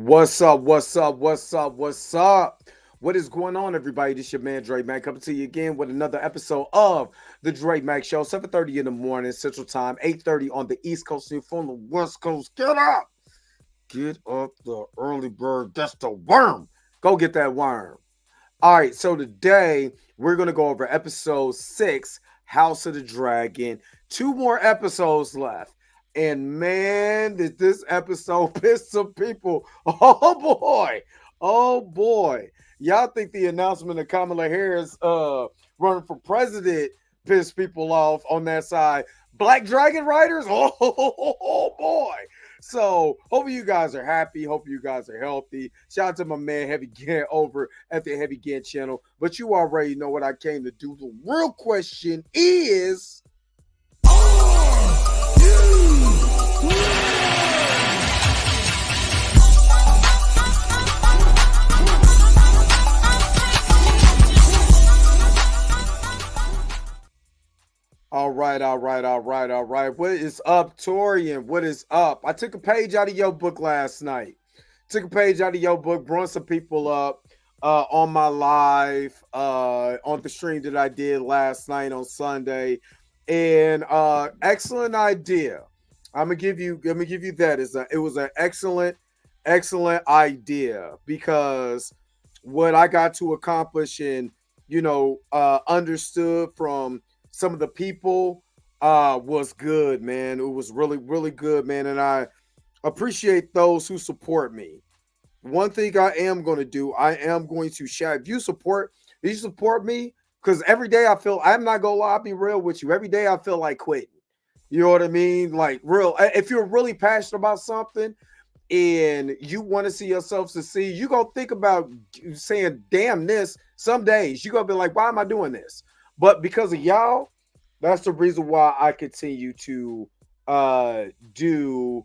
What's up? What's up? What's up? What's up? What is going on, everybody? This your man Dre Mac coming to you again with another episode of the Dre Mac Show. 7:30 in the morning Central Time, 8:30 on the East Coast. And from the West Coast, get up, the early bird. That's the worm. Go get that worm. All right. So today we're gonna go over episode 6, House of the Dragon. Two more episodes left. And man, did this episode piss some people. Oh boy. Oh boy. Y'all think the announcement of Kamala Harris running for president pissed people off on that side. Black Dragon Riders? Oh boy. So hope you guys are happy. Hope you guys are healthy. Shout out to my man Heavy Gant over at the Heavy Gant channel. But you already know what I came to do. The real question is, all right, all right, all right, all right. What is up, Torian? What is up? I took a page out of your book last night. Took a page out of your book, brought some people up on my live on the stream that I did last night on Sunday. And excellent idea. I'm gonna give you that. It was an excellent idea because what I got to accomplish and understood from some of the people was good, man. It was really good, man. And I appreciate those who support me. One thing I am going to do, I am going to shout. If you support me, because every day I feel, I'm not going to lie, I'll be real with you. Every day I feel like quitting. You know what I mean? Like real, if you're really passionate about something and you want to see yourself succeed, you're going to think about saying, damn this. Some days you're going to be like, why am I doing this? But because of y'all, that's the reason why I continue to do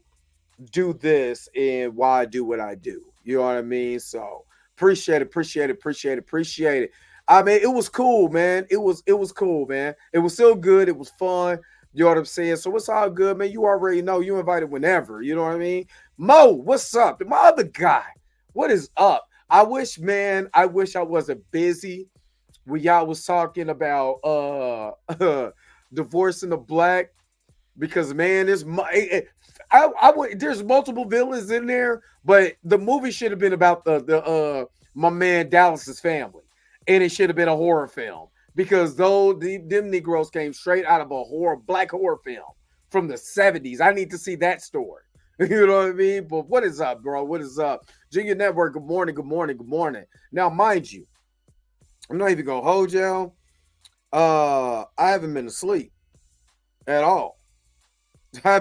this and why I do what I do. You know what I mean? So appreciate it. I mean, it was cool, man. It was cool, man. It was still good. It was fun. You know what I'm saying? So it's all good, man. You already know you invited whenever. You know what I mean? Mo, what's up? My other guy, what is up? I wish I wasn't busy when y'all was talking about divorcing the black, because man, there's multiple villains in there, but the movie should have been about the my man Dallas's family, and it should have been a horror film because them Negroes came straight out of a black horror film from the 70s. I need to see that story. You know what I mean? But what is up, bro? What is up? Junior Network, good morning. Now, mind you, I'm not even gonna hold y'all. I haven't been asleep at all. I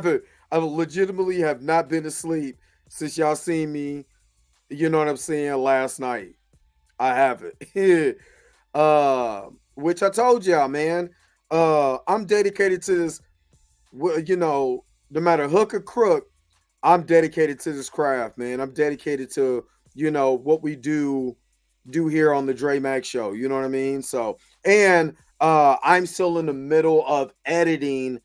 legitimately have not been asleep since y'all seen me. You know what I'm saying? Last night, I haven't. Which I told y'all, man. I'm dedicated to this. No matter hook or crook, I'm dedicated to this craft, man. I'm dedicated to what we do here on the Dre Mac Show. You know what I mean? So, and I'm still in the middle of editing.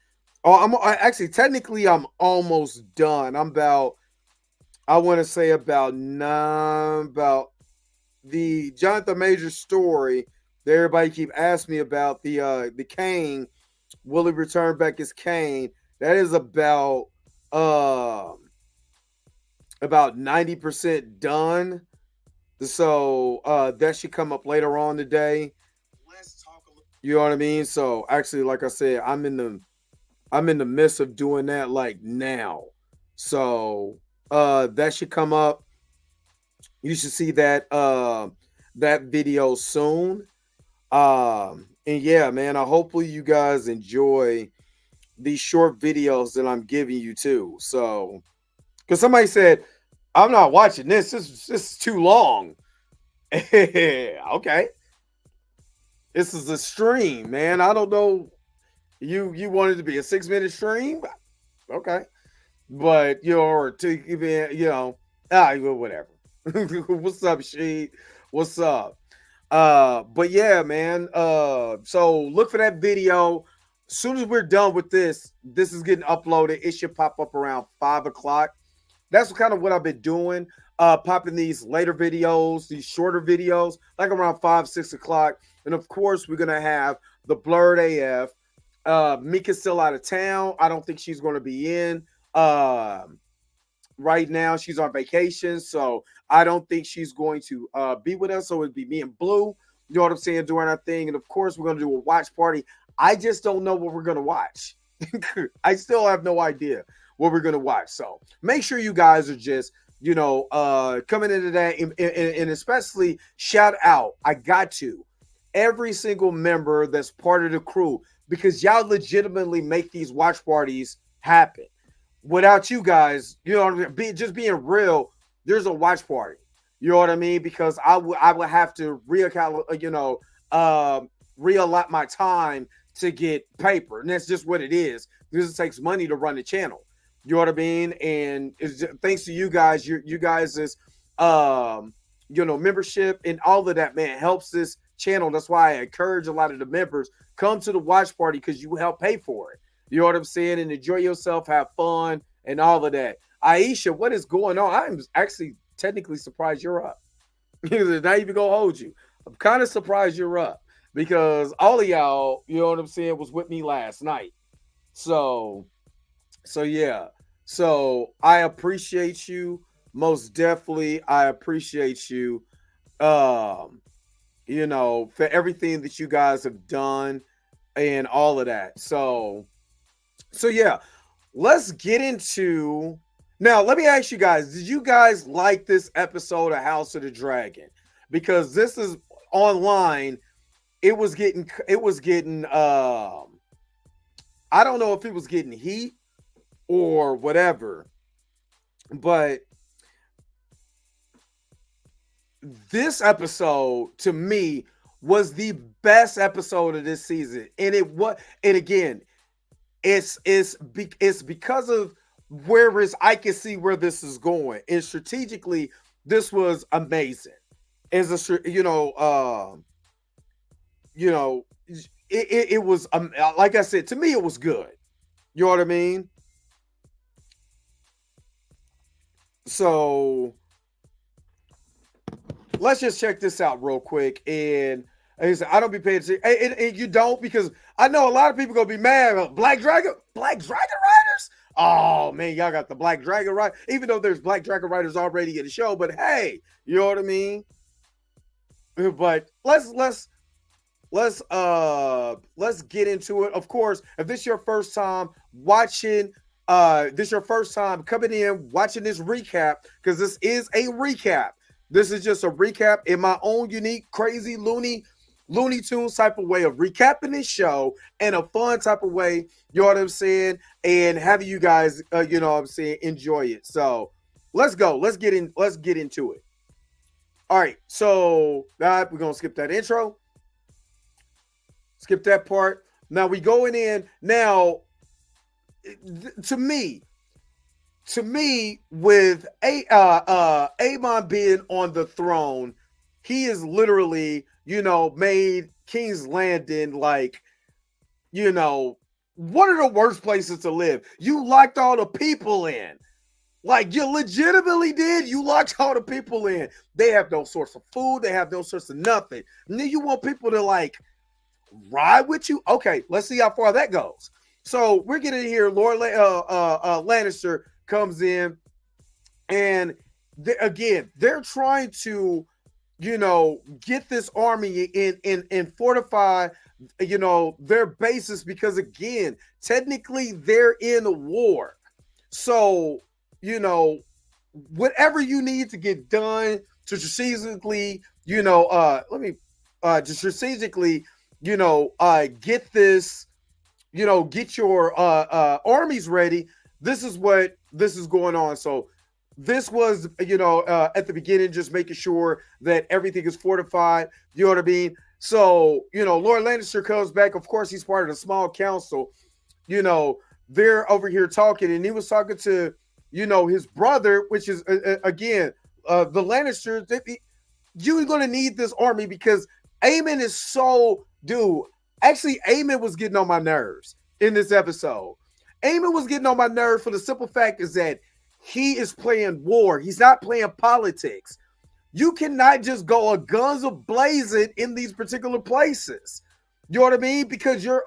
Oh, technically I'm almost done. I want to say about the Jonathan Major story that everybody keep asking me about, the Kane. Will he return back as Kane? That is about 90% done. So that should come up later on today. Let's talk a little. You know what I mean? So actually, like I said, I'm in the midst of doing that like now. So that should come up. You should see that video soon. And yeah, man, hopefully you guys enjoy these short videos that I'm giving you too. So, because somebody said, I'm not watching this. This is too long. Okay. This is a stream, man. I don't know. You want it to be a 6-minute stream? Okay. But or to even, whatever. What's up, Sheet? What's up? But yeah, man. So look for that video. As soon as we're done with this is getting uploaded. It should pop up around 5 o'clock. that's kind of what I've been doing. Popping these later videos, these shorter videos, like around 5, 6 o'clock. And of course, we're gonna have the Blurred AF. Mika's still out of town. I don't think she's gonna be in. Right now, she's on vacation, so I don't think she's going to be with us. So it'd be me and Blue. You know what I'm saying? Doing our thing, and of course, we're gonna do a watch party. I just don't know what we're gonna watch. I still have no idea what we're gonna watch. So make sure you guys are just coming into that, and especially shout out. I got to every single member that's part of the crew because y'all legitimately make these watch parties happen. Without you guys, just being real, there's a watch party. You know what I mean? Because I would have to reallot my time to get paper, and that's just what it is. Because it takes money to run the channel. You know what I mean? And it's just, thanks to you guys, you guys is membership and all of that, man, helps this channel. That's why I encourage a lot of the members come to the watch party because you help pay for it. You know what I'm saying? And enjoy yourself, have fun, and all of that. Aisha, what is going on? I'm actually technically surprised you're up. Not even gonna hold you. I'm kind of surprised you're up because all of y'all, you know what I'm saying, was with me last night. So yeah. So I appreciate you most definitely. I appreciate you, for everything that you guys have done and all of that. So yeah, let's get into now. Let me ask you guys: did you guys like this episode of House of the Dragon? Because this is online. It was getting. I don't know if it was getting heat or whatever, but this episode to me was the best episode of this season, and it was. And again, it's because of I can see where this is going, and strategically, this was amazing. As a it was like I said, to me, it was good. You know what I mean? So let's just check this out real quick. And I don't be paying attention. And you don't, because I know a lot of people gonna be mad about Black Dragon Riders. Oh man, y'all got the Black Dragon right. Even though there's Black Dragon Riders already in the show, but hey, you know what I mean? But let's get into it. Of course, if this is your first time watching, this is your first time coming in watching this recap, because this is a recap. This is just a recap in my own unique, crazy, Looney Tunes type of way of recapping this show in a fun type of way. You know what I'm saying? And having you guys, you know what I'm saying, enjoy it. So let's go. Let's get into it. All right. So we're gonna skip that intro. Skip that part. Now we going in. Now, to me, with Aemond being on the throne, he is literally, made King's Landing like, one of the worst places to live. You locked all the people in. Like, you legitimately did. You locked all the people in. They have no source of food. They have no source of nothing. And then you want people to, like, ride with you? Okay, let's see how far that goes. So we're getting here. Lord Lannister comes in, and they're trying to, get this army in and fortify, their bases, because again, technically they're in a war. So, whatever you need to get done to strategically, get this, get your armies ready. This is going on. So this was, at the beginning, just making sure that everything is fortified. You know what I mean? So, Lord Lannister comes back. Of course, he's part of the small council. They're over here talking, and he was talking to, his brother, which is, again, the Lannisters. You're going to need this army because Aemond is so, dude. Actually, Aemond was getting on my nerves in this episode. Aemond was getting on my nerves for the simple fact is that he is playing war. He's not playing politics. You cannot just go a guns a blazing in these particular places. You know what I mean? Because you're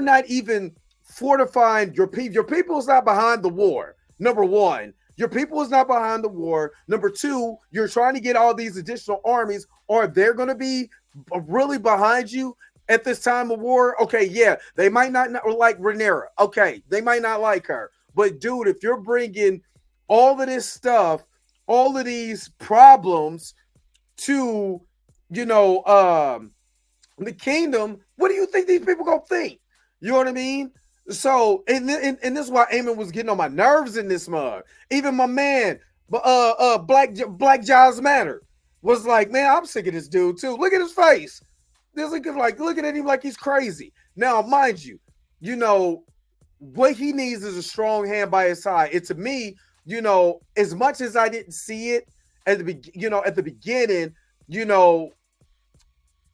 not even fortifying your people. Your people is not behind the war. Number one, your people is not behind the war. Number two, you're trying to get all these additional armies. Are they going to be really behind you at this time of war? Okay, yeah, they might not like Rhaenyra. Okay, they might not like her. But dude, if you're bringing all of this stuff, all of these problems to, the kingdom, what do you think these people gonna think? You know what I mean? So, and this is why Aemond was getting on my nerves in this mug. Even my man, Black Giles Manor, was like, man, I'm sick of this dude too. Look at his face. Looking at him like he's crazy. Now, mind you, what he needs is a strong hand by his side. And to me, as much as I didn't see it at the beginning,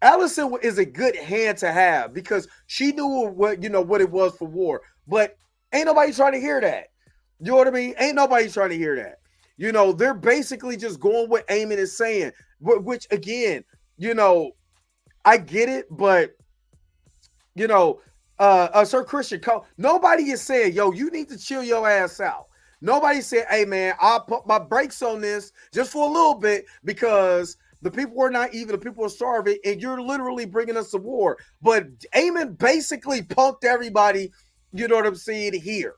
Allison is a good hand to have because she knew what it was for war. But ain't nobody trying to hear that. You know what I mean? Ain't nobody trying to hear that. They're basically just going what Aemond is saying, which again, I get it, but Sir Christian Cole, nobody is saying, yo, you need to chill your ass out. Nobody said, hey man, I'll put my brakes on this just for a little bit because the people are not even, the people are starving, and you're literally bringing us to war. But Aemond basically punked everybody, you know what I'm saying, here.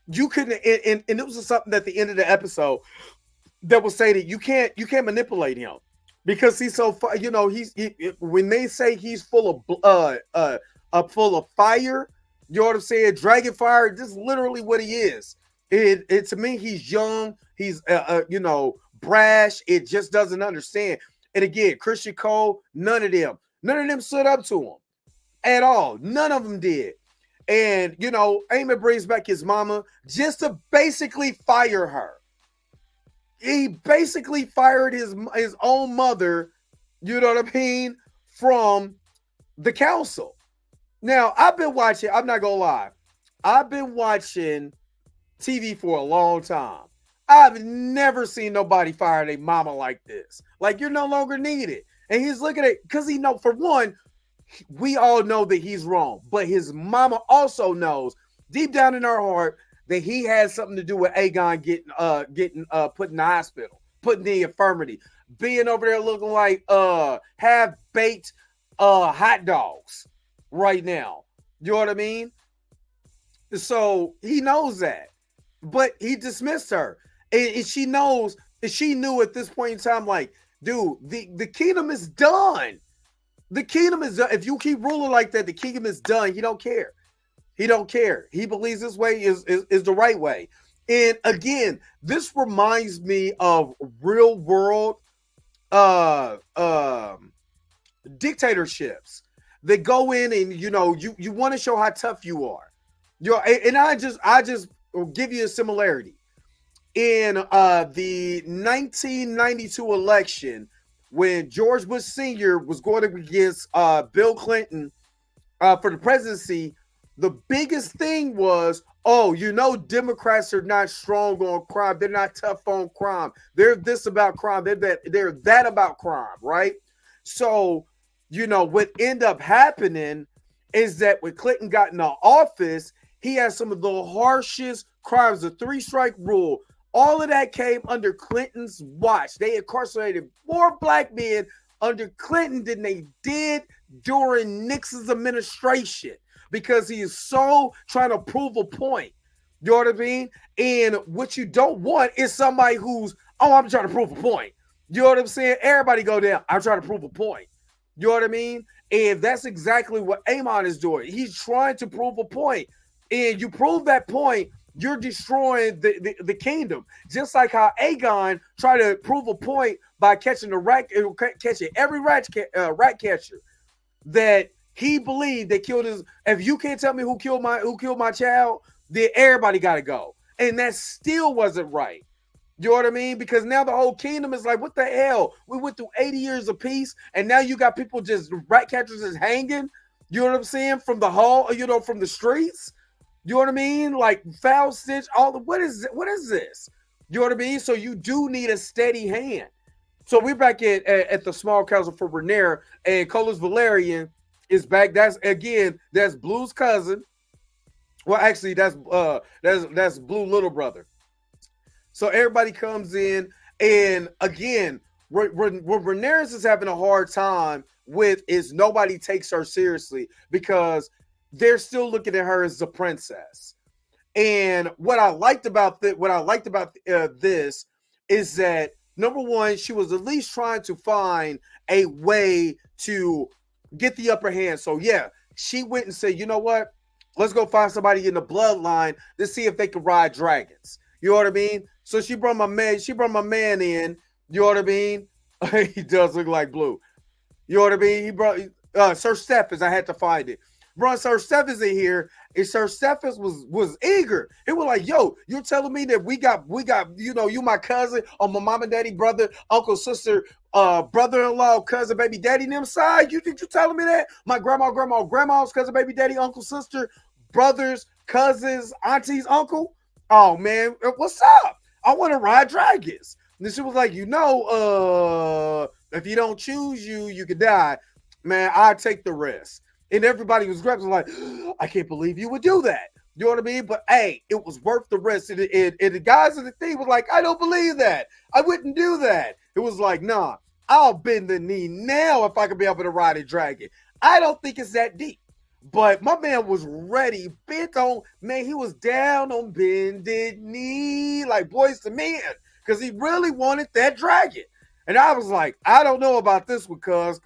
You couldn't, and it was something at the end of the episode that will say that you can't manipulate him because he's so, when they say he's full of fire, you know what I'm saying, dragon fire, this is literally what he is. It to me, he's young, he's brash. It just doesn't understand. And again, Christian Cole, none of them stood up to him at all. None of them did. And Aemond brings back his mama just to basically fire her. He basically fired his own mother, you know what I mean, from the council. Now, I've been watching, I'm not gonna lie, I've been watching TV for a long time. I've never seen nobody fire their mama like this. Like, you're no longer needed. And he's looking at, because he know, for one, we all know that he's wrong. But his mama also knows deep down in her heart that he had something to do with Aegon getting put in the hospital, put in the infirmity, being over there looking like half-baked hot dogs right now. You know what I mean? So he knows that. But he dismissed her. And she knows, and she knew at this point in time, like, dude, the kingdom is done. The kingdom is done. If you keep ruling like that, the kingdom is done. He don't care. He don't care. He believes this way is the right way. And again, this reminds me of real world dictatorships that go in and you want to show how tough you are. And I just will give you a similarity. In the 1992 election, when George Bush Sr. was going against Bill Clinton for the presidency, the biggest thing was, Democrats are not strong on crime. They're not tough on crime. They're this about crime. They're that about crime, right? So, what ended up happening is that when Clinton got into office, he had some of the harshest crimes, the 3-strike rule. All of that came under Clinton's watch. They incarcerated more black men under Clinton than they did during Nixon's administration because he is so trying to prove a point. You know what I mean? And what you don't want is somebody who's, I'm trying to prove a point. You know what I'm saying? Everybody go down. I'm trying to prove a point. You know what I mean? And that's exactly what Aemond is doing. He's trying to prove a point. And you prove that point, you're destroying the kingdom. Just like how Aegon tried to prove a point by catching every rat catcher that he believed that killed his. If you can't tell me who killed my child, then everybody got to go. And that still wasn't right. You know what I mean? Because now the whole kingdom is like, what the hell? We went through 80 years of peace, and now you got people just rat catchers just hanging. You know what I'm saying? From the hall, from the streets. You know what I mean? Like foul stitch, what is this? You know what I mean? So you do need a steady hand. So we're back at the small council for Rhaenyra, and Colas Valerian is back. That's Blue's cousin. Well, actually, that's Blue little brother. So everybody comes in, and again, what Rhaenyra is having a hard time with is nobody takes her seriously because they're still looking at her as the princess. And what I liked about this is that number one, she was at least trying to find a way to get the upper hand. So yeah, she went and said, you know what? Let's go find somebody in the bloodline to see if they can ride dragons. You know what I mean? So she brought my man in. You know what I mean? He does look like Blue. You know what I mean? He brought Sir Steffon. I had to find it. Brought Sir Steffon in here, and Sir Steffon was eager. It was like, yo, you're telling me that we got, you my cousin on my mom and daddy, brother, uncle, sister, brother-in-law, cousin, baby daddy, them side. You telling me that? My grandma's cousin, baby daddy, uncle, sister, brothers, cousins, aunties, uncle. Oh man, what's up? I want to ride dragons. And she was like, if you don't choose you could die. Man, I take the risk. And everybody was grabbing like, I can't believe you would do that. You know what I mean? But hey, it was worth the risk. And the guys in the thing was like, I don't believe that. I wouldn't do that. It was like, nah, I'll bend the knee now if I could be able to ride a dragon. I don't think it's that deep. But my man was ready, he was down on bended knee, like Boys to Men, because he really wanted that dragon. And I was like, I don't know about this one, because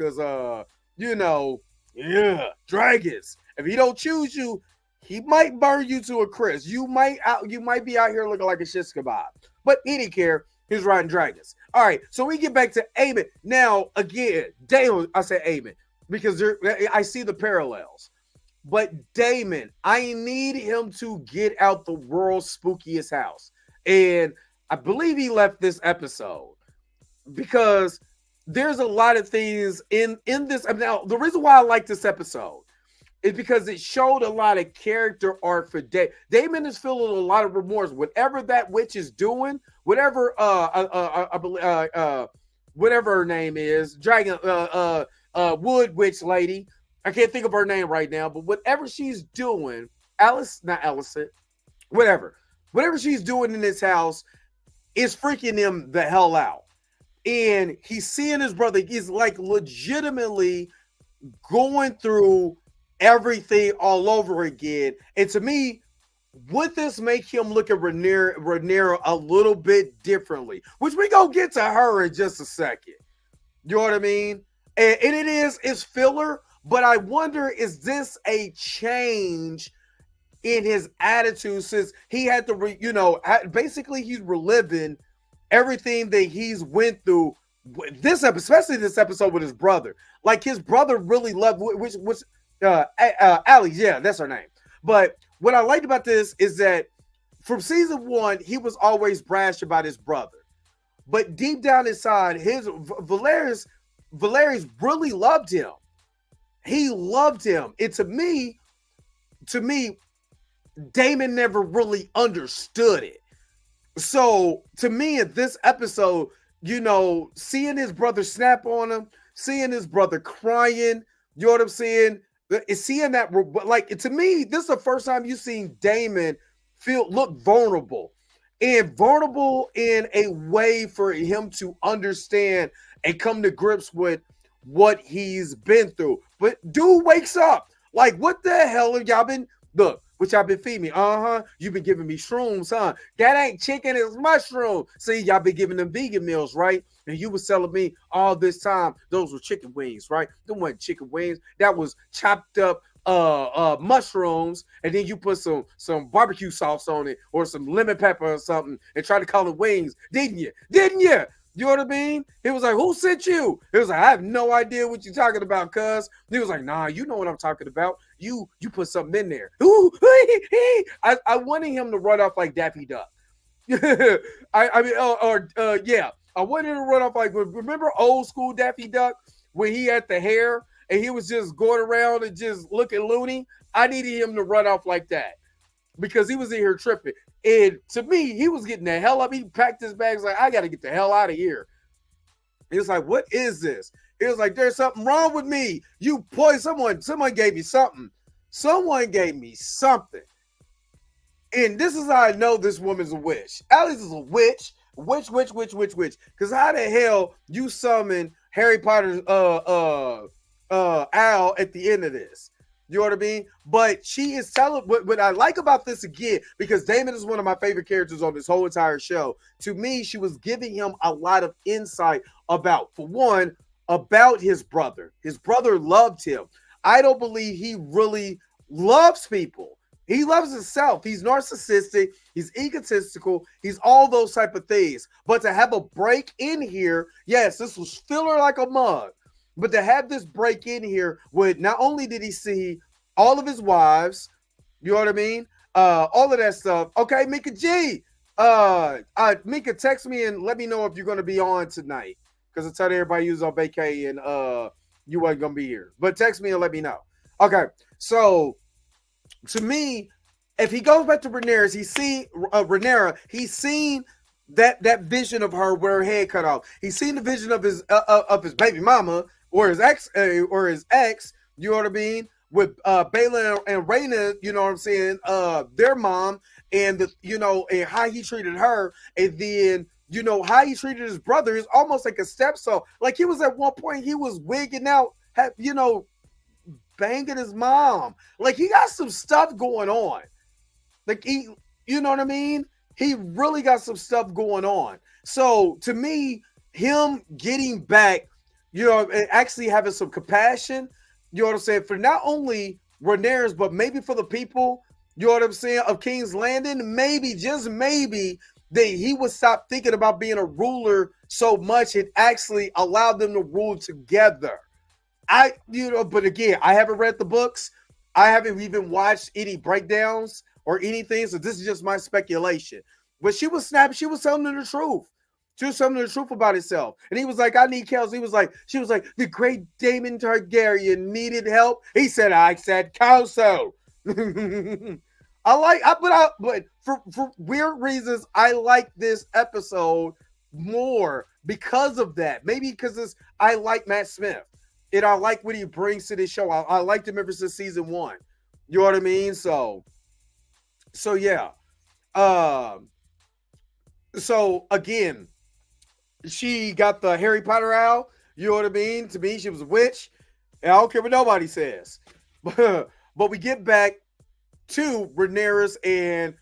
dragons. If he don't choose you, he might burn you to a crisp. You might be out here looking like a shish kebab. But he didn't care. He's riding dragons. All right, so we get back to Aemond. Now, again, Daemon, I say Aemond, because I see the parallels. But Daemon, I need him to get out the world's spookiest house. And I believe he left this episode because there's a lot of things in this. Now, the reason why I like this episode is because it showed a lot of character arc for Daemon. Daemon is feeling a lot of remorse. Whatever that witch is doing, whatever whatever her name is, Dragon Wood Witch lady. I can't think of her name right now, but whatever she's doing, whatever she's doing in this house is freaking him the hell out. And he's seeing his brother. He's like legitimately going through everything all over again. And to me, would this make him look at Rhaenyra a little bit differently? Which we gonna get to her in just a second. You know what I mean? And it's filler. But I wonder, is this a change in his attitude since he had to, basically he's reliving everything that he's went through especially this episode with his brother. Like his brother really loved, Allie, yeah, that's her name. But what I liked about this is that from season 1, he was always brash about his brother. But deep down inside, Valerius really loved him. He loved him. And to me, Daemon never really understood it. So to me, in this episode, seeing his brother snap on him, seeing his brother crying, you know what I'm saying? Seeing that, like, to me, this is the first time you've seen Daemon look vulnerable. And vulnerable in a way for him to understand and come to grips with what he's been through. But dude wakes up like, what the hell have y'all been, what y'all been feeding me? You've been giving me shrooms, huh? That ain't chicken, it's mushroom. See, y'all been giving them vegan meals, right? And you was telling me all this time those were chicken wings, right? Them weren't chicken wings. That was chopped up mushrooms, and then you put some barbecue sauce on it or some lemon pepper or something and try to call it wings, didn't you? You know what I mean? He was like, who sent you? He was like, I have no idea what you're talking about, cuz. He was like, nah, you know what I'm talking about. You put something in there. Ooh, I wanted him to run off like Daffy Duck. I wanted to run off like, remember old school Daffy Duck when he had the hair and he was just going around and just looking loony? I needed him to run off like that. because he was in here tripping. And to me, he was getting the hell up. He packed his bags like, I got to get the hell out of here. He was like, what is this? He was like, there's something wrong with me. You poison. Someone gave me something. Someone gave me something. And this is how I know this woman's a witch. Alice is a witch. Witch. Because how the hell you summon Harry Potter's owl at the end of this? You know what I mean? But she is telling what I like about this again, because Daemon is one of my favorite characters on this whole entire show. To me, she was giving him a lot of insight about, for one, about his brother. His brother loved him. I don't believe he really loves people. He loves himself. He's narcissistic. He's egotistical. He's all those type of things. But to have a break in here, yes, this was filler like a mug. But to have this break in here with, not only did he see all of his wives, you know what I mean? All of that stuff. Okay, Mika G. Mika, text me and let me know if you're going to be on tonight. Because I told everybody you was on vacay and you wasn't going to be here. But text me and let me know. Okay, so to me, if he goes back to Rhaenyra, he's seen that vision of her where her head cut off. He's seen the vision of his baby mama or his ex, you know what I mean? With Baelin and Rhaenyra, you know what I'm saying? Their mom, and and how he treated her, and then how he treated his brother is almost like a stepson. Like, he was at one point, he was wigging out, banging his mom. Like, he got some stuff going on. Like, you know what I mean? He really got some stuff going on. So to me, him getting back, and actually having some compassion, you know what I'm saying, for not only Rhaenyra's, but maybe for the people, you know what I'm saying, of King's Landing, maybe, just maybe, that he would stop thinking about being a ruler so much and actually allow them to rule together. But again, I haven't read the books. I haven't even watched any breakdowns or anything, so this is just my speculation. But she was snapping. She was telling them the truth. She was telling them the truth about herself. And he was like, I need counsel. She was like, the great Daemon Targaryen needed help. He said, I said counsel. But for weird reasons, I like this episode more because of that. Maybe because I like Matt Smith. And I like what he brings to this show. I liked him ever since season 1. You know what I mean? So yeah. So again, she got the Harry Potter owl. You know what I mean? To me, she was a witch. And I don't care what nobody says. But we get back to Rhaenyra's, and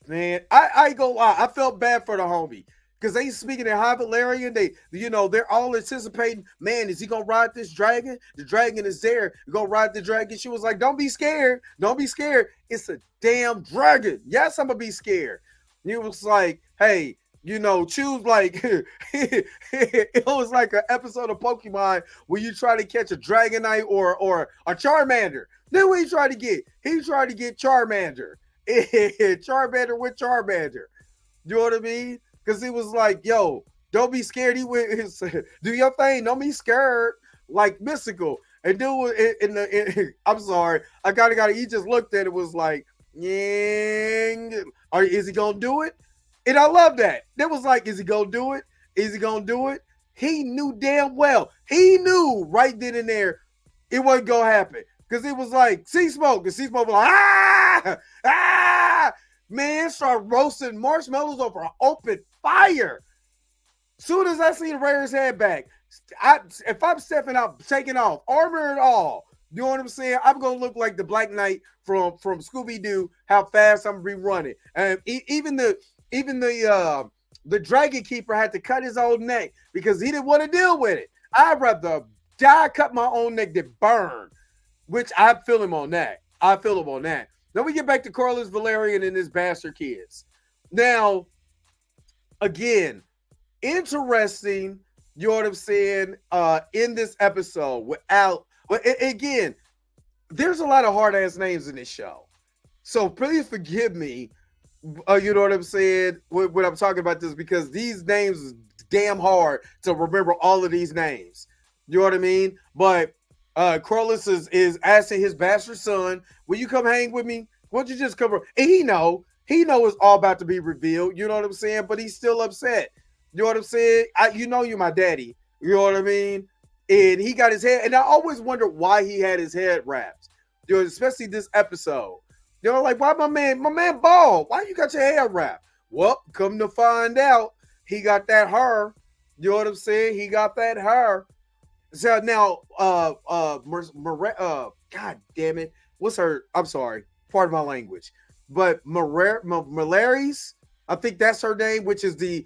man, I ain't gonna lie, I felt bad for the homie. Because they speaking in High Valyrian, they're all anticipating, man, is he gonna ride this dragon? The dragon is there. You're gonna ride the dragon. She was like, don't be scared. Don't be scared. It's a damn dragon. Yes, I'm gonna be scared. And he was like, hey, choose like it was like an episode of Pokemon where you try to catch a Dragonite or a Charmander. Then what he tried to get? He tried to get Charmander. Charmander with Charmander. You know what I mean? Because he was like, yo, don't be scared. He went, do your thing. Don't be scared. Like Mystical. And dude, I'm sorry. I got it. He just looked at it, was like, yeah, is he going to do it? And I love that. That was like, is he going to do it? Is he going to do it? He knew damn well. He knew right then and there it wasn't going to happen. Because it was like, Seasmoke. And Seasmoke was like, man, start roasting marshmallows over an open fire. Soon as I see Rhaenyra's head back, if I'm stepping out, taking off, armor and all, you know what I'm saying? I'm going to look like the Black Knight from Scooby-Doo, how fast I'm going to be running. And even the Dragon Keeper had to cut his own neck because he didn't want to deal with it. I'd rather die, cut my own neck than burn, which I feel him on that. Then we get back to Corlys Velaryon and his bastard kids. Now, again, interesting, you know what I'm saying, in this episode again, there's a lot of hard-ass names in this show. So please forgive me, you know what I'm saying, when I'm talking about this, because these names is damn hard to remember all of these names. You know what I mean? But Corlys is asking his bastard son, will you come hang with me? What'd you just cover? And he know it's all about to be revealed. You know what I'm saying? But he's still upset. You know what I'm saying? You know you're my daddy. You know what I mean? And he got his head. And I always wondered why he had his head wrapped. You know, especially this episode. You know, like why my man bald? Why you got your hair wrapped? Well, come to find out, he got that hair. You know what I'm saying? He got that hair. So now, God damn it, what's her? I'm sorry, part of my language, but Malaris, I think that's her name, which is the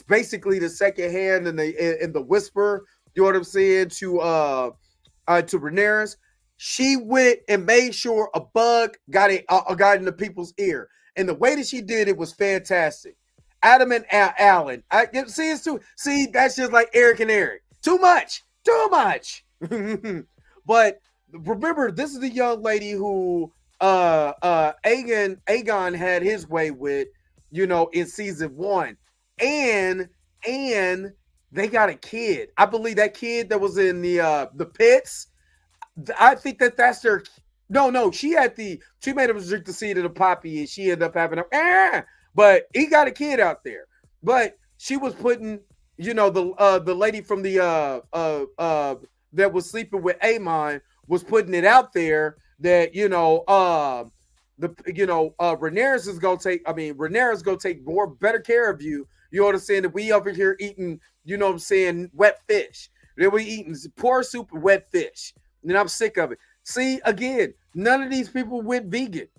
basically the second hand and the whisper. You know what I'm saying to Rhaenyra. She went and made sure a bug got in the people's ear, and the way that she did it was fantastic. Adam and Alan, see that's just like Eric and Eric. Too much. But remember, this is the young lady who Aegon had his way with, you know, in season 1. And they got a kid. I believe that kid that was in the pits. I think that's their. No. She made him drink the seed of the poppy, and she ended up having but he got a kid out there. But she was putting, you know, the lady from the that was sleeping with Aemond was putting it out there that, you know, Rhaenyra's gonna take better care of you. You know what I'm saying? That we over here eating, you know what I'm saying, wet fish. That we eating poor soup and wet fish. And I'm sick of it. See, again, none of these people went vegan.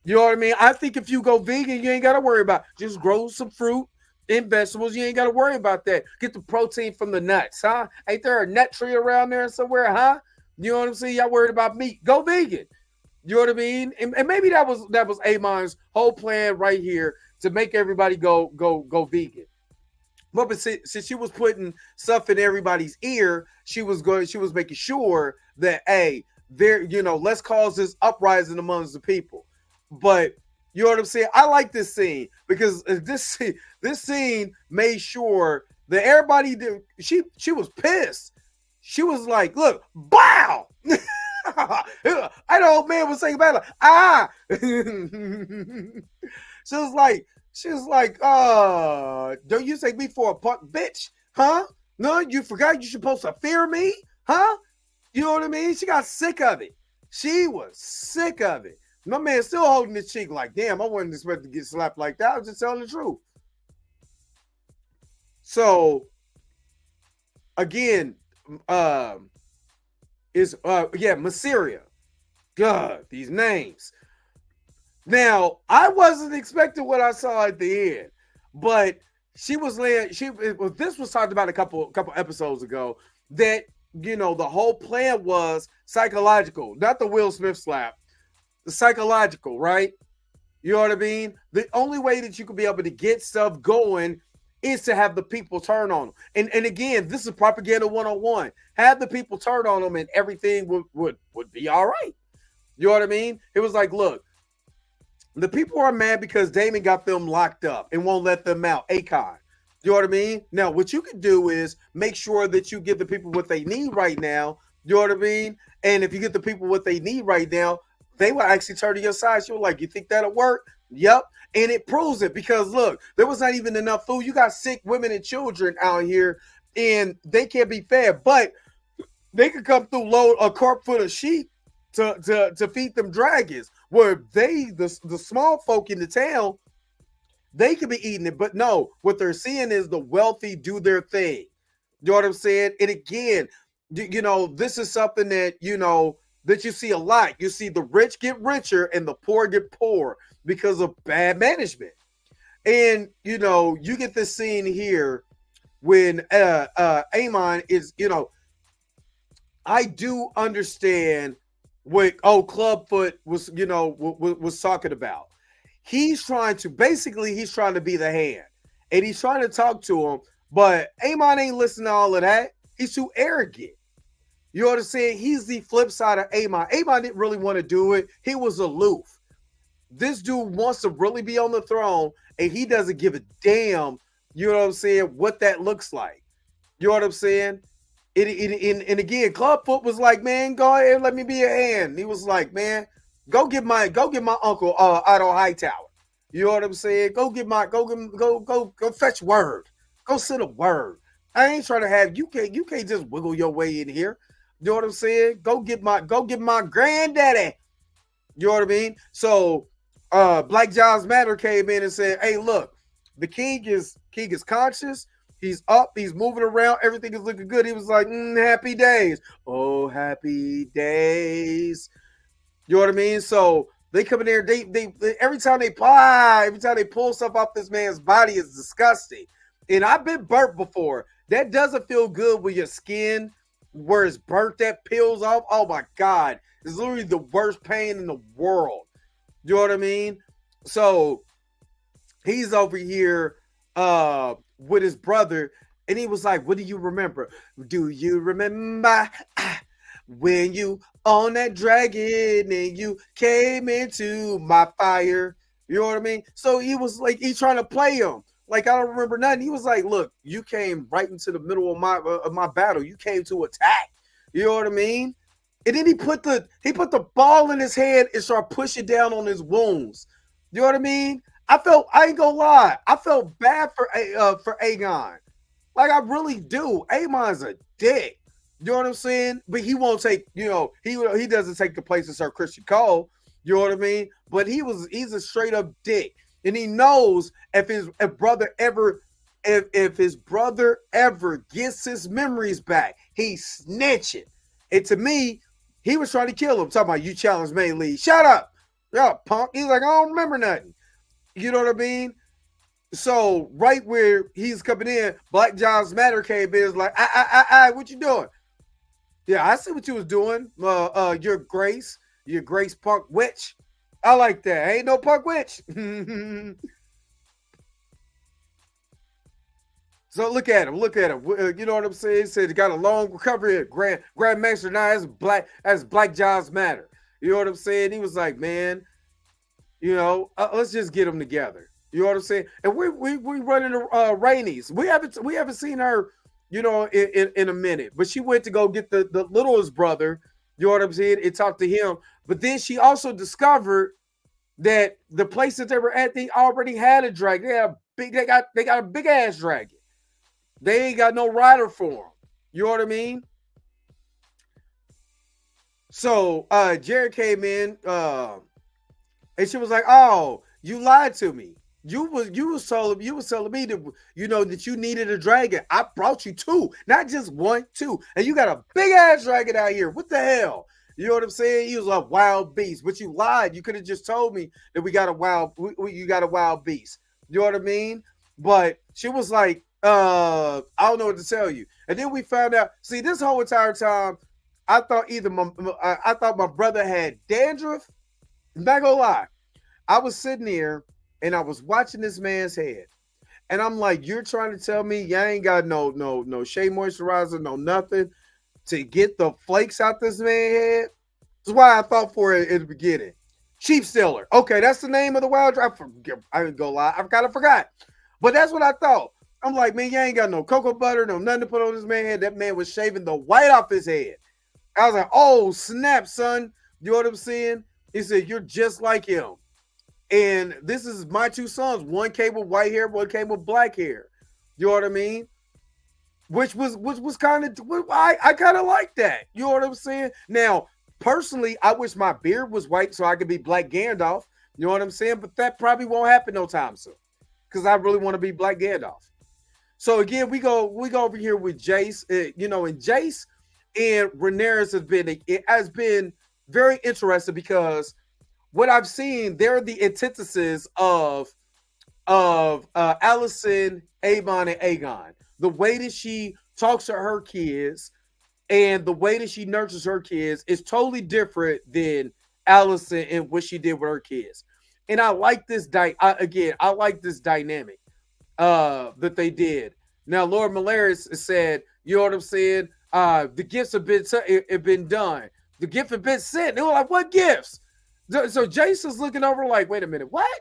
You know what I mean? I think if you go vegan, you ain't got to worry about it. Just grow some fruit and vegetables. You ain't got to worry about that. Get the protein from the nuts, huh? Ain't there a nut tree around there somewhere, huh? You know what I'm saying? Y'all worried about meat. Go vegan. You know what I mean? And maybe that was Aemon's whole plan right here to make everybody go vegan. But since she was putting stuff in everybody's ear, she was making sure that, hey, there, you know, let's cause this uprising amongst the people. But you know what I'm saying? I like this scene because this scene made sure that everybody did. She was pissed. She was like, "Look, bow." I know old man was saying about it, She was like, don't you take me for a punk bitch, huh? No, you forgot you're supposed to fear me, huh? You know what I mean? She got sick of it. She was sick of it. My man still holding his cheek like, damn, I wasn't expecting to get slapped like that. I was just telling the truth. So, again, Mysaria. God, these names. Now, I wasn't expecting what I saw at the end, but this was talked about a couple episodes ago, that, you know, the whole plan was psychological, not the Will Smith slap, the psychological, right? You know what I mean? The only way that you could be able to get stuff going is to have the people turn on them. And again, this is propaganda 101. Have the people turn on them and everything would be all right. You know what I mean? It was like, look, the people are mad because Daemon got them locked up and won't let them out. Aegon. You know what I mean? Now, what you can do is make sure that you give the people what they need right now. You know what I mean? And if you get the people what they need right now, they will actually turn to your side. So you're like, you think that'll work? Yep. And it proves it because, look, there was not even enough food. You got sick women and children out here, and they can't be fed. But they could come through, load a cart full of sheep to feed them dragons. Where the small folk in the town, they could be eating it. But no, what they're seeing is the wealthy do their thing. You know what I'm saying? And again, you know, this is something that, you know, that you see a lot. You see the rich get richer and the poor get poor because of bad management. And, you know, you get this scene here when Aemond is, you know, I do understand what Clubfoot was, you know, was talking about. He's trying to be the hand, and he's trying to talk to him, but Aemond ain't listening to all of that. He's too arrogant. You know what I'm saying? He's the flip side of Aemond. Aemond didn't really want to do it. He was aloof. This dude wants to really be on the throne, and he doesn't give a damn, you know what I'm saying, what that looks like. You know what I'm saying? And again, Clubfoot was like, man, go ahead and let me be your hand. He was like, man, Go get my uncle Otto Hightower. You know what I'm saying? Go fetch word. Go send a word. I ain't trying to have you can't just wiggle your way in here. You know what I'm saying? Go get my granddaddy. You know what I mean? So Black Lives Matter came in and said, hey, look, the king is conscious. He's up, he's moving around, everything is looking good. He was like, happy days. Oh, happy days. You know what I mean? So they come in there, they every time they pull stuff off this man's body is disgusting. And I've been burnt before. That doesn't feel good with your skin where it's burnt, that peels off. Oh my God. It's literally the worst pain in the world. You know what I mean? So he's over here with his brother, and he was like, what do you remember? Do you remember when you on that dragon and you came into my fire? You know what I mean? So he was like, he's trying to play him. Like, I don't remember nothing. He was like, look, you came right into the middle of my battle. You came to attack. You know what I mean? And then he put the ball in his head and started pushing down on his wounds. You know what I mean? I ain't gonna lie, I felt bad for Aegon. Like, I really do. Aemon's a dick. You know what I'm saying? But he won't take, he doesn't take the place of Sir Christian Cole. You know what I mean? But he's a straight up dick. And he knows if his brother ever gets his memories back, he's snitching. And to me, he was trying to kill him. Talking about, you challenge main lead. Shut up. Yeah, punk. He's like, I don't remember nothing. You know what I mean? So right where he's coming in, Black Lives Matter came in. Is like, what you doing? Yeah, I see what you was doing. Your Grace punk witch. I like that. Ain't no punk witch. So look at him. You know what I'm saying? He said he got a long recovery. Grandmaster now as Black Lives Matter. You know what I'm saying? He was like, man, let's just get them together. You know what I'm saying? And we running Rhaenys. We haven't seen her, in a minute. But she went to go get the littlest brother. You know what I'm saying? And talk to him. But then she also discovered that the place that they were at, they already had a dragon. They got a big ass dragon. They ain't got no rider for them. You know what I mean? So Jared came in, and she was like, "Oh, you lied to me. You was telling me that that you needed a dragon. I brought you two, not just one, two, and you got a big ass dragon out here. What the hell? You know what I'm saying? He was a wild beast, but you lied. You could have just told me that you got a wild beast. You know what I mean? But she was like, I don't know what to tell you. And then we found out. See, this whole entire time, I thought my brother had dandruff. I'm not gonna lie. I was sitting there and I was watching this man's head, and I'm like, you're trying to tell me you ain't got no shea moisturizer, no nothing to get the flakes out this man's head? That's why I thought for it in the beginning. Sheep stealer. Okay, that's the name of the wild dragon. I ain't gonna lie, I kind of forgot. But that's what I thought. I'm like, man, you ain't got no cocoa butter, no nothing to put on this man's head. That man was shaving the white off his head. I was like, oh, snap, son. You know what I'm saying? He said, you're just like him. And this is my two sons. One came with white hair, one came with black hair. You know what I mean? Which was kind of, I kind of like that. You know what I'm saying? Now, personally, I wish my beard was white so I could be Black Gandalf. You know what I'm saying? But that probably won't happen no time soon, because I really want to be Black Gandalf. So again, we go over here with Jace. And Jace and Rhaenyra has been very interesting, because what I've seen, they're the antithesis of Alicent, Aemond, and Aegon. The way that she talks to her kids and the way that she nurtures her kids is totally different than Alicent and what she did with her kids. And I like this I like this dynamic that they did. Now, Lord Malaris said, you know what I'm saying? The gifts have been done. The gift have been sent. They were like, what gifts? So Jason's looking over like, wait a minute, what?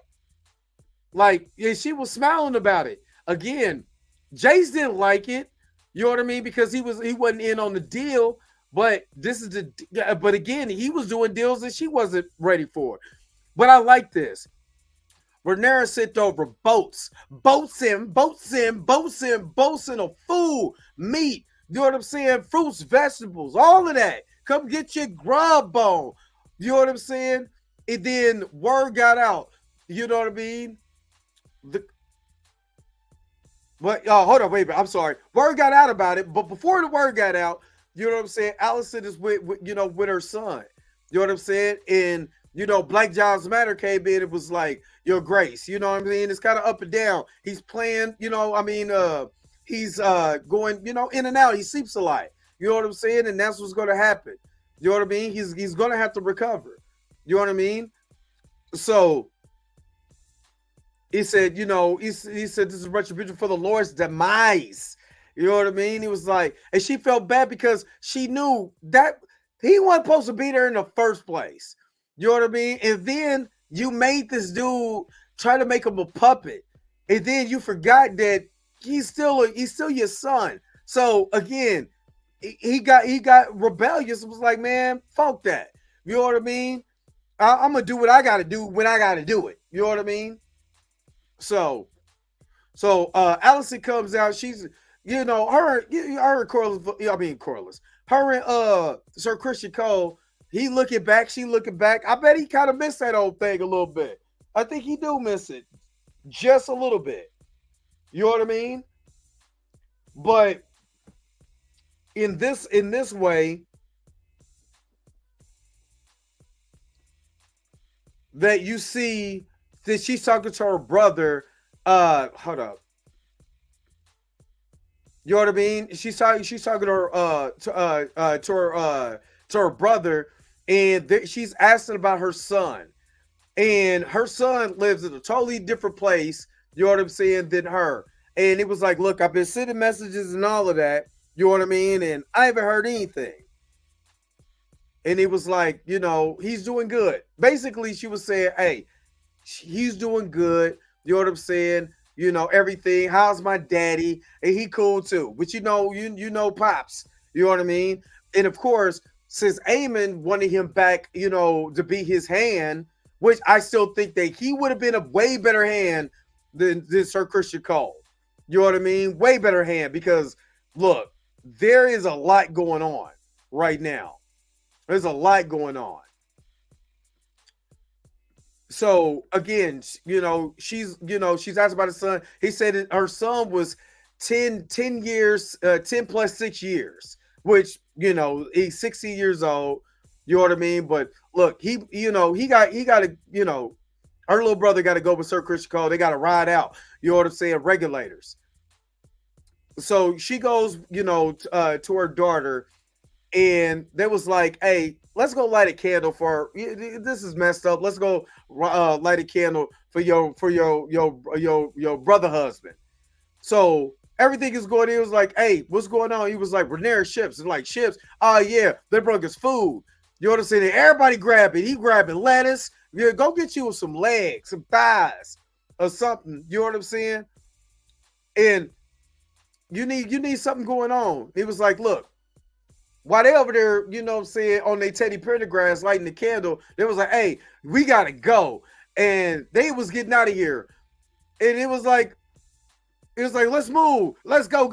Like, yeah, she was smiling about it. Again, Jace didn't like it. You know what I mean? Because he wasn't in on the deal. But this is but again, he was doing deals that she wasn't ready for. But I like this. Rhaenyra sent over boats of food, meat, you know what I'm saying? Fruits, vegetables, all of that. Come get your grub on. You know what I'm saying? And then word got out. You know what I mean? But hold on, wait, I'm sorry. Word got out about it, but before the word got out, you know what I'm saying? Allison is with her son. You know what I'm saying? And Black Lives Matter came in. It was like, Your Grace. You know what I mean? It's kind of up and down. He's playing. He's going. In and out. He sleeps a lot. You know what I'm saying? And that's what's going to happen. You know what I mean? He's going to have to recover. You know what I mean? So he said, he said, this is retribution for the Lord's demise. You know what I mean? He was like, and she felt bad because she knew that he wasn't supposed to be there in the first place. You know what I mean? And then you made this dude try to make him a puppet. And then you forgot that he's still your son. So again, he got rebellious. It was like, man, fuck that. You know what I mean? I'm gonna do what I gotta do when I gotta do it. You know what I mean? So Allison comes out. She's Corliss. Her and Sir Christian Cole. He looking back. She looking back. I bet he kind of missed that old thing a little bit. I think he do miss it just a little bit. You know what I mean? But in this way, that you see that she's talking to her brother. Hold up. You know what I mean? She's talking to her brother, and she's asking about her son. And her son lives in a totally different place, you know what I'm saying, than her. And it was like, look, I've been sending messages and all of that, you know what I mean? And I haven't heard anything. And it was like, he's doing good. Basically, she was saying, hey, he's doing good. You know what I'm saying? Everything. How's my daddy? And he cool too. But Pops. You know what I mean? And of course, since Aemond wanted him back, to be his hand, which I still think that he would have been a way better hand than Sir Christian Cole. You know what I mean? Way better hand, because look, there is a lot going on right now. There's a lot going on. So again, she's asked about his son. He said that her son was 10 years, 10 plus 6 years, which, he's 60 years old. You know what I mean? But look, he got to, her little brother got to go with Sir Christian Cole. They got to ride out, you know what I'm saying, regulators. So she goes, to her daughter, and they was like, hey, let's go light a candle for, this is messed up. Let's go light a candle for your brother husband. So everything is going. He was like, hey, what's going on? He was like, Rhaenyra ships. And like, ships? Oh yeah, they brought us food. You know what I'm saying? Everybody grabbing. He grabbing lettuce. Yeah, go get you some legs, some thighs, or something. You know what I'm saying? And you need something going on. He was like, look, while they over there, you know what I'm saying, on their Teddy Pendergrass lighting the candle, they was like, hey, we gotta go. And they was getting out of here. And it was like, let's move. Let's go. And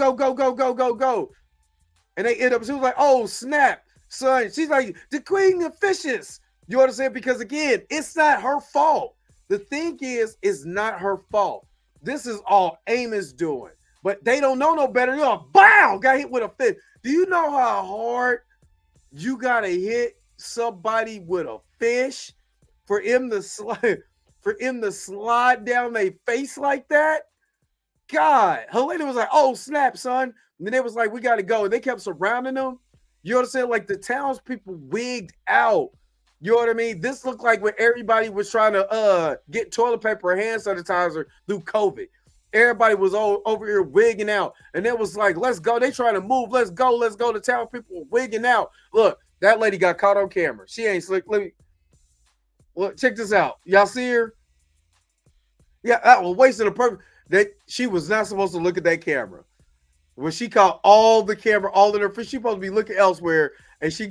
they end up, she was like, oh, snap, son. She's like, the queen of fishes. You know what I'm saying? Because again, it's not her fault. The thing is, it's not her fault. This is all Aemond's doing. But they don't know no better. You're like, bow, got hit with a fish. Do you know how hard you gotta hit somebody with a fish for him to slide down their face like that? God, Helena was like, oh, snap, son. And then they was like, we gotta go. And they kept surrounding them. You know what I'm saying? Like the townspeople wigged out. You know what I mean? This looked like when everybody was trying to get toilet paper or hand sanitizer through COVID. Everybody was over here wigging out. And it was like, let's go. They trying to move. Let's go. The town people were wigging out. Look, that lady got caught on camera. She ain't slick. Look, check this out. Y'all see her? Yeah, that was wasting a purpose. That she was not supposed to look at that camera. When she caught all the camera, all in her face, she supposed to be looking elsewhere. and she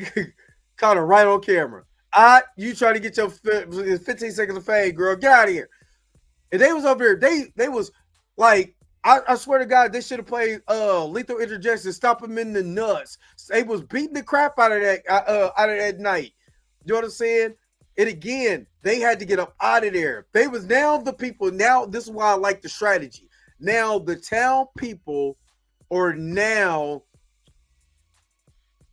caught her right on camera. You trying to get your 15 seconds of fame, girl? Get out of here. And they was over there. They was like, I swear to God, they should have played Lethal Interjection, stop him in the nuts. They was beating the crap out of that night. You know what I'm saying? And again, they had to get up out of there. They was now the people. Now this is why I like the strategy. Now the town people are now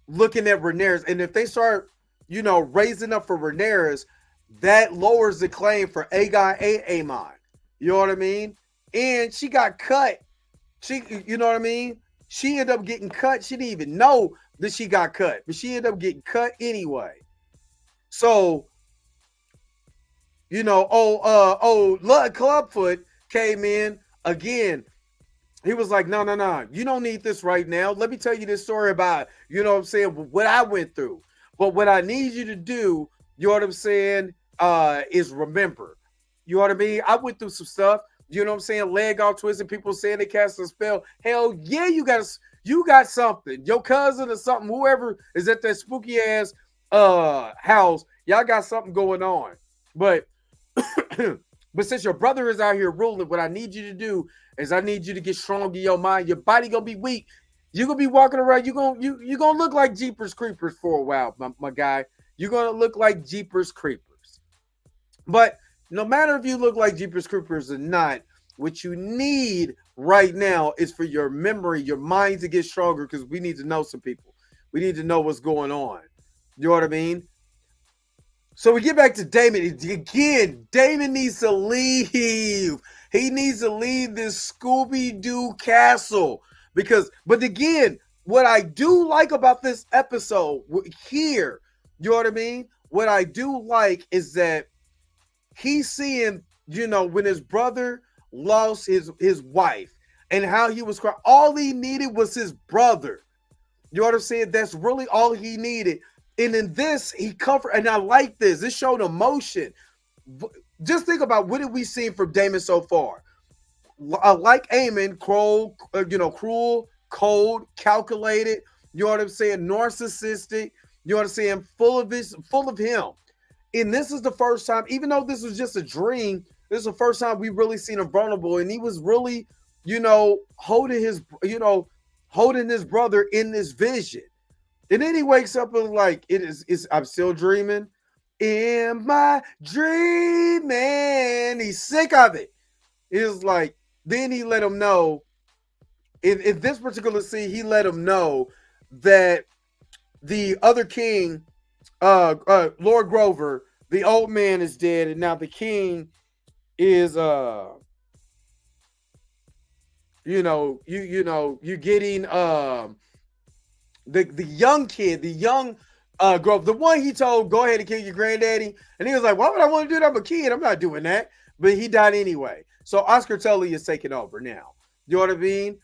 looking at Rhaenyra, and if they start, raising up for Rhaenyra, that lowers the claim for Aegon and Aemond. You know what I mean? And she got cut. You know what I mean? She ended up getting cut. She didn't even know that she got cut, but she ended up getting cut anyway. So, Clubfoot came in again. He was like, no, you don't need this right now. Let me tell you this story about, what I went through. But what I need you to do, you know what I'm saying, is remember. You know what I mean? I went through some stuff, you know what I'm saying, leg all twisted, people saying they cast a spell. Hell yeah, you got something. Your cousin or something, whoever is at that spooky ass house, y'all got something going on. But but since your brother is out here ruling, what I need you to do is I need you to get strong in your mind. Your body gonna be weak. You're gonna be walking around. You're gonna look like Jeepers Creepers for a while, my guy. You're gonna look like Jeepers Creepers. But no matter if you look like Jeepers Creepers or not, what you need right now is for your memory, your mind to get stronger, because we need to know some people. We need to know what's going on. You know what I mean? So we get back to Daemon. Again, Daemon needs to leave. He needs to leave this Scooby-Doo castle. But again, what I do like about this episode here, you know what I mean? What I do like is that he's seeing, when his brother lost his wife and how he was crying. All he needed was his brother. You know what I'm saying? That's really all he needed. And in this, he comfort, and I like this. This showed emotion. Just think about what have we seen from Daemon so far. Like Aemond, cruel, cold, calculated. You know what I'm saying? Narcissistic. You know what I'm saying? Full of him. And this is the first time, even though this was just a dream, this is the first time we really seen him vulnerable, and he was really, holding his brother in this vision. And then he wakes up and like, I'm still dreaming. Am I dreaming? He's sick of it. It's like, then he let him know, in this particular scene, he let him know that the other king, Lord Grover, the old man is dead, and now the king is you're getting the young kid, the young Grover, the one he told, go ahead and kill your granddaddy. And he was like, why would I want to do that? I'm a kid. I'm not doing that. But he died anyway. So Oscar Tully is taking over now. You know what I mean?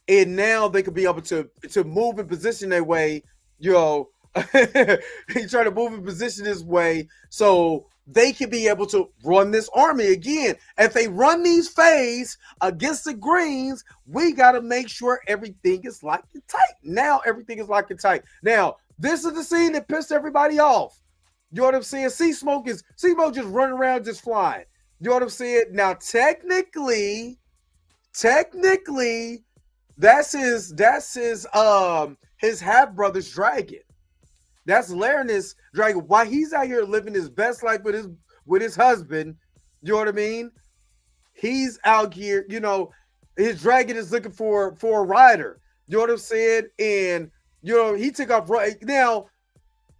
And now they could be able to move and position their way, he tried to move and position his way so they can be able to run this army again. If they run these phase against the Greens, we got to make sure everything is locked and tight. Now everything is locked and tight. Now, this is the scene that pissed everybody off. You know what I'm saying? Seasmoke just running around, just flying. You know what I'm saying? Now, technically, that's his half-brother's dragon. That's Rhaenyra's dragon. While he's out here living his best life with his husband, you know what I mean? He's out here, his dragon is looking for a rider. You know what I'm saying? And he took off right now.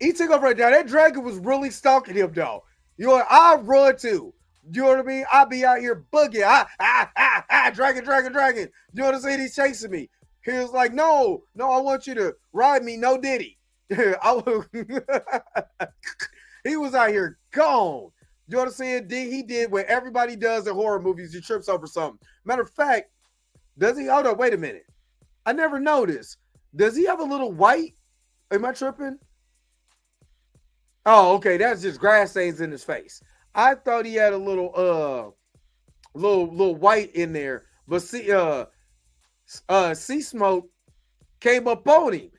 That dragon was really stalking him, though. You know what? I run too. You know what I mean? I be out here bugging. Dragon. You know what I'm saying? He's chasing me. He was like, no, I want you to ride me. No Diddy. He was out here gone. You know what I'm saying? He did what everybody does in horror movies. He trips over something. Matter of fact, does he? Hold on, wait a minute. I never noticed. Does he have a little white? Am I tripping? Oh, okay. That's just grass stains in his face. I thought he had a little white in there. But see, Seasmoke came up on him.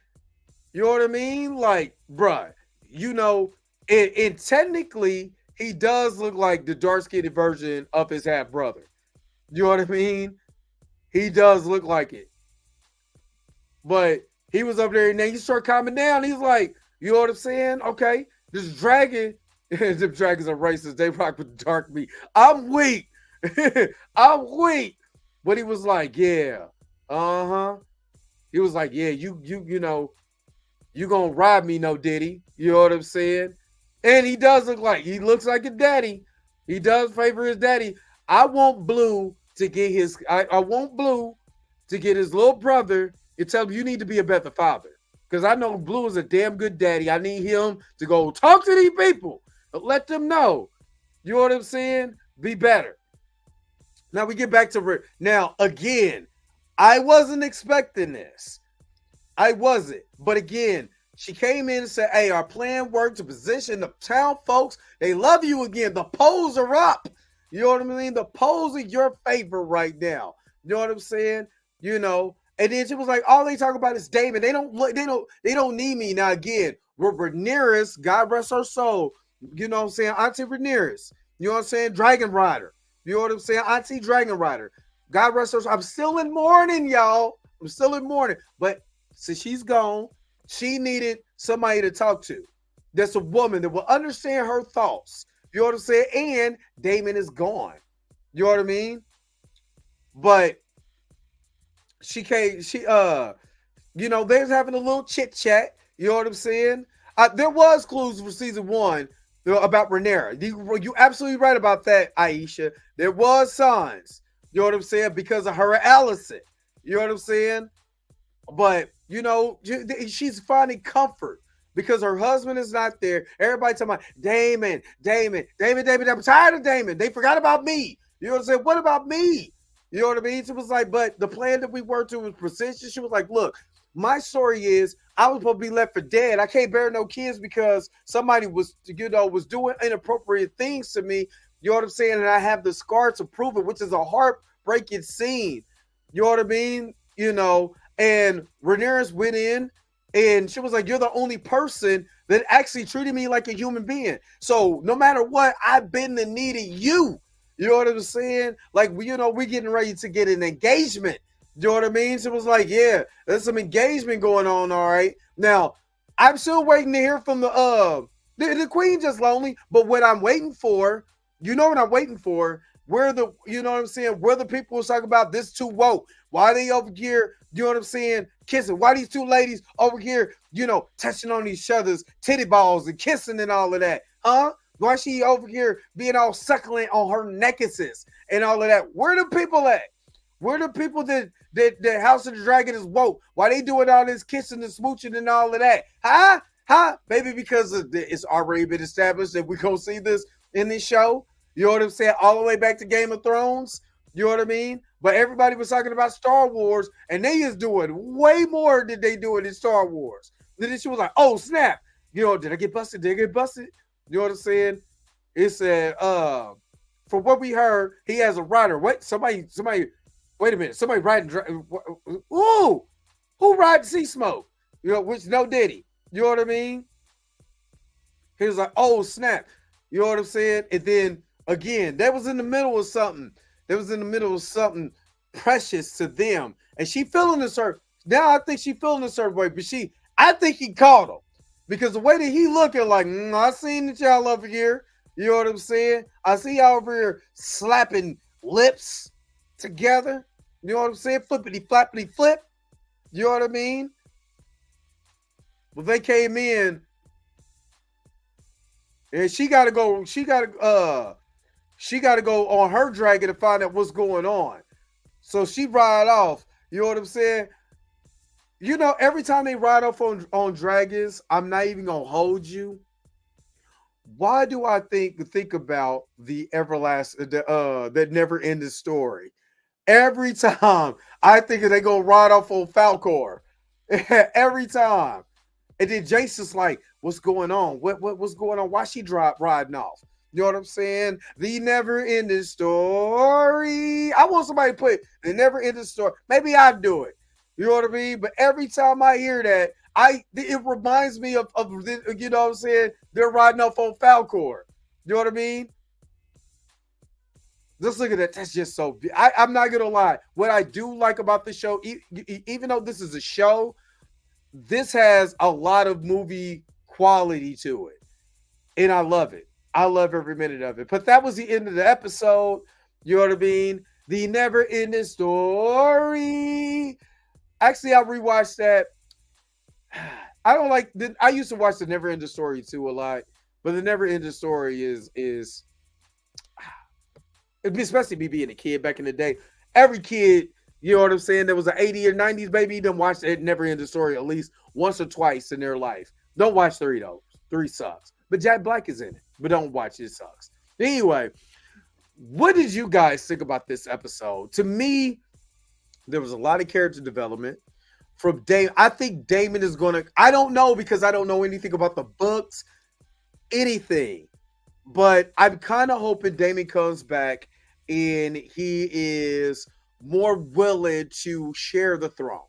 You know what I mean? Like, bruh, you know, and technically, he does look like the dark skinned version of his half brother. You know what I mean? He does look like it. But he was up there and then he started calming down. He's like, you know what I'm saying? Okay, this dragon, the dragons are racist. They rock with dark meat. I'm weak. I'm weak. But he was like, yeah, uh-huh. He was like, yeah, you know, you gonna rob me, no Diddy. You know what I'm saying? And he looks like a daddy. He does favor his daddy. I want Blue to get I want Blue to get his little brother and tell him you need to be a better father. Because I know Blue is a damn good daddy. I need him to go talk to these people. Let them know. You know what I'm saying? Be better. Now we get back to now again. I wasn't expecting this. I wasn't. But again, she came in and said, hey, our plan worked to position the town folks. They love you again. The polls are up. You know what I mean? The polls are your favor right now. You know what I'm saying? You know. And then she was like, all they talk about is Daemon. They don't need me. Now again, Rhaenyra, God rest her soul. You know what I'm saying? Auntie Rhaenyra. You know what I'm saying? Dragon Rider. You know what I'm saying? Auntie Dragon Rider. God rest her soul. I'm still in mourning, y'all. I'm still in mourning. But since she's gone, she needed somebody to talk to. That's a woman that will understand her thoughts. You know what I'm saying? And Daemon is gone. You know what I mean? But she you know, they're having a little chit chat. You know what I'm saying? There was clues for season 1 about Rhaenyra. You absolutely right about that, Aisha. There was signs. You know what I'm saying? Because of her and Allison. You know what I'm saying? But, you know, she's finding comfort because her husband is not there. Everybody talking about Daemon. I'm tired of Daemon. They forgot about me. You know what I'm saying? What about me? You know what I mean? She was like, but the plan that we worked to was precision. She was like, look, my story is I was supposed to be left for dead. I can't bear no kids because somebody was doing inappropriate things to me. You know what I'm saying? And I have the scar to prove it, which is a heartbreaking scene. You know what I mean? You know, and Rhaenyra went in and she was like, you're the only person that actually treated me like a human being. So no matter what, I've been the need of you. You know what I'm saying? Like, you know, we're getting ready to get an engagement. You know what I mean? So it was like, yeah, there's some engagement going on, all right. Now, I'm still waiting to hear from the queen just lonely, but what I'm waiting for, you know what I'm waiting for? You know what I'm saying? Where the people was talking about this too woke. Why they over here, you know what I'm saying, kissing? Why these two ladies over here, you know, touching on each other's titty balls and kissing and all of that? Huh? Why she over here being all succulent on her necklaces and all of that? Where the people at? Where the people that House of the Dragon is woke? Why they doing all this kissing and smooching and all of that? Huh? Huh? Maybe because it's already been established that we're going to see this in this show. You know what I'm saying? All the way back to Game of Thrones. You know what I mean? But everybody was talking about Star Wars, and they is doing way more than they do in Star Wars. Then she was like, oh, snap. You know, did I get busted? Did I get busted? You know what I'm saying? It said, from what we heard, he has a rider. Wait, somebody, wait a minute. Somebody riding. Ooh, who rides Seasmoke? You know, which no Diddy. You know what I mean? He was like, oh, snap. You know what I'm saying? And then, again, that was in the middle of something. That was in the middle of something precious to them. And she feeling a certain, now I think she feeling a certain way, but I think he caught him. Because the way that he looking like, I seen that y'all over here. You know what I'm saying? I see y'all over here slapping lips together. You know what I'm saying? Flippity flappity flip. You know what I mean? Well, they came in and she gotta go on her dragon to find out what's going on. So she ride off. You know what I'm saying? You know, every time they ride off on dragons, I'm not even gonna hold you. Why do I think about the everlasting that never ending story? Every time I think they gonna ride off on Falcor. Every time. And then Jason's like, what's going on? What's going on? Why she riding off? You know what I'm saying? The never ending story. I want somebody to put the never ending story. Maybe I do it. You know what I mean? But every time I hear that, it reminds me of you know what I'm saying? They're riding up on Falcor. You know what I mean? Just look at that. That's just so. I'm not gonna lie. What I do like about the show, even though this is a show, this has a lot of movie quality to it, and I love it. I love every minute of it. But that was the end of the episode. You know what I mean? The never-ending story. Actually, I rewatched that. I don't like. I used to watch the never-ending story too a lot, but the never-ending story is especially me being a kid back in the day. Every kid, you know what I'm saying, that was an 80s or 90s baby, done watched it never-ending story at least once or twice in their life. Don't watch 3 though. 3 sucks. But Jack Black is in it. But don't watch it. Sucks. Anyway, what did you guys think about this episode? To me, there was a lot of character development from Daemon. I think Daemon is going to, I don't know because I don't know anything about the books, anything. But I'm kind of hoping Daemon comes back and he is more willing to share the throne.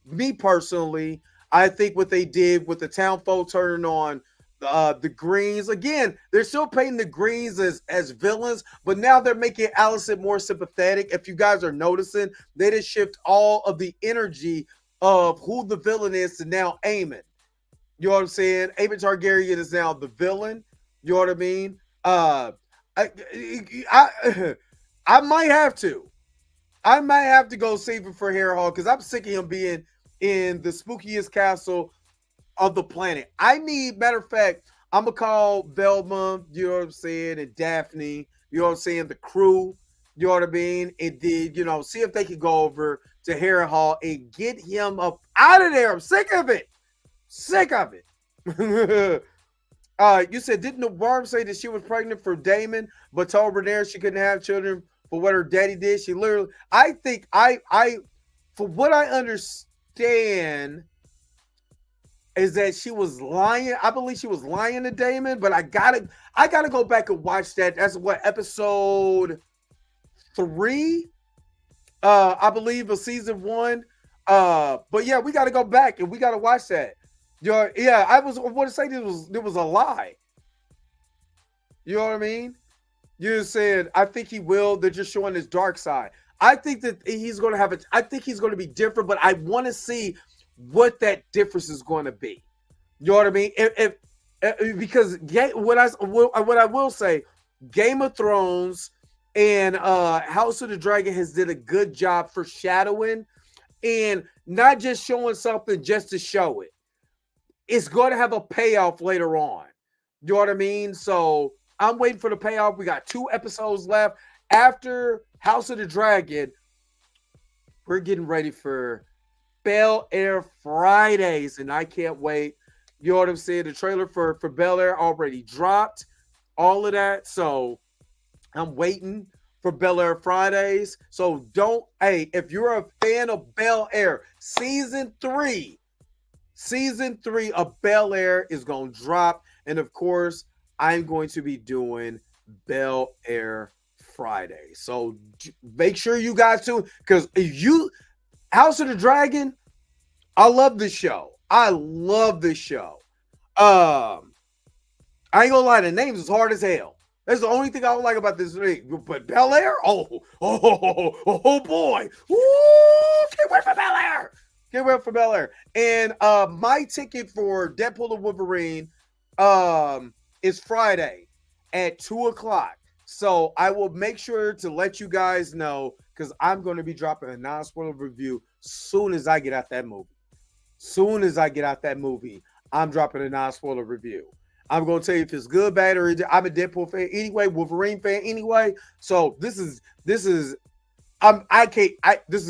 Me personally, I think what they did with the town folk turning on the Greens, again, they're still painting the Greens as villains, but now they're making Alicent more sympathetic. If you guys are noticing, they just shift all of the energy of who the villain is to now Aemond. You know what I'm saying? Aemond Targaryen is now the villain. You know what I mean? I might have to. I might have to go save him for Harrenhal because I'm sick of him being in the spookiest castle of the planet. I need, matter of fact, I'm going to call Velma, you know what I'm saying, and Daphne, you know what I'm saying, the crew, you know what I mean, and then, you know, see if they can go over to Harrenhal and get him up out of there. I'm sick of it. Sick of it. You said, didn't the worm say that she was pregnant for Daemon, but told Rhaenyra she couldn't have children for what her daddy did? She literally, I think for what I understand, is that she was lying. I believe she was lying to Daemon, but I gotta go back and watch that. That's what, episode 3, I believe, of season 1. But yeah, we gotta go back and we gotta watch that. Yeah, I want to say there was a lie. You know what I mean? You said, I think he will. They're just showing his dark side. I think that he's going to have I think he's going to be different, but I want to see what that difference is going to be. You know what I mean? Because what I will say, Game of Thrones and House of the Dragon has did a good job foreshadowing and not just showing something just to show it. It's going to have a payoff later on. You know what I mean? So I'm waiting for the payoff. We got 2 episodes left. After House of the Dragon, we're getting ready for Bel Air Fridays, and I can't wait. You know what I'm saying? The trailer for Bel Air already dropped. All of that. So I'm waiting for Bel Air Fridays. So if you're a fan of Bel Air, season 3 of Bel Air is going to drop. And of course, I'm going to be doing Bel Air Friday. So make sure you guys tune, because House of the Dragon, I love this show. I ain't gonna lie, the names is hard as hell. That's the only thing I don't like about this thing. But Bel Air, oh boy. Woo! Can't wait for Bel Air. Can't wait for Bel Air. And my ticket for Deadpool and Wolverine is Friday at 2:00. So I will make sure to let you guys know, because I'm going to be dropping a non-spoiler review soon as I get out that movie. I'm dropping a non-spoiler review. I'm going to tell you if it's good, bad, or I'm a Deadpool fan anyway, Wolverine fan anyway. So this is a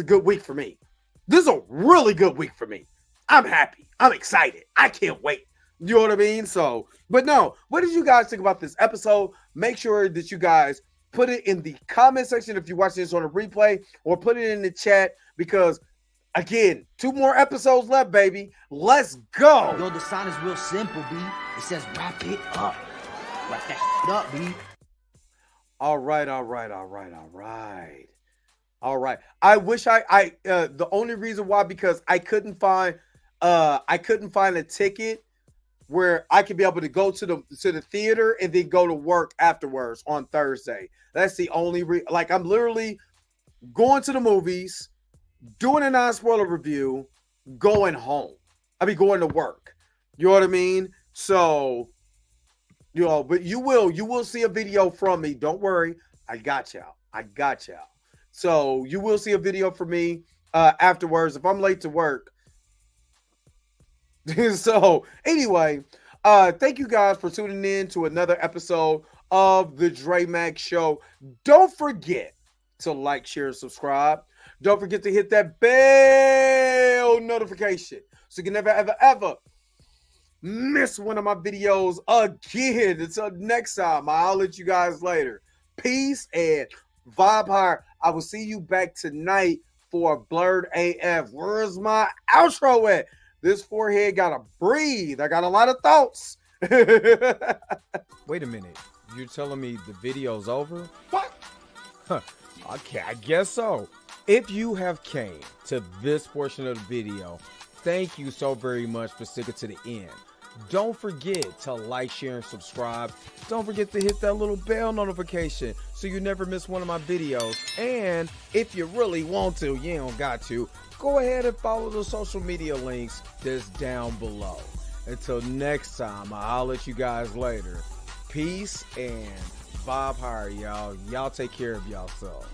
good week for me. This is a really good week for me. I'm happy. I'm excited. I can't wait. You know what I mean? So, but no, what did you guys think about this episode? Make sure that you guys put it in the comment section if you're watching this on a replay, or put it in the chat, because again, 2 more episodes left, baby. Let's go. Yo, the sign is real simple, B. It says wrap it up. Wrap that shit up, B. All right. I wish the only reason why, because I couldn't find, I couldn't find a ticket where I could be able to go to the theater and then go to work afterwards on Thursday. That's the only like I'm literally going to the movies, doing a non-spoiler review, going home. I mean going to work. You know what I mean? So, but you will see a video from me. Don't worry. I got y'all. So you will see a video from me afterwards if I'm late to work. So anyway, thank you guys for tuning in to another episode of the Dre Max Show. Don't forget to like, share, and subscribe. Don't forget to hit that bell notification so you can never, ever, ever miss one of my videos again. Until next time, I'll let you guys later. Peace and vibe higher. I will see you back tonight for Blurred AF. Where's my outro at? This forehead gotta breathe. I got a lot of thoughts. Wait a minute. You're telling me the video's over? What? Okay, I guess so. If you have came to this portion of the video, thank you so very much for sticking to the end. Don't forget to like, share, and subscribe. Don't forget to hit that little bell notification so you never miss one of my videos. And if you really want to, you don't got to, go ahead and follow the social media links that's down below. Until next time, I'll let you guys later. Peace and vibe higher, y'all. Y'all take care of yourself.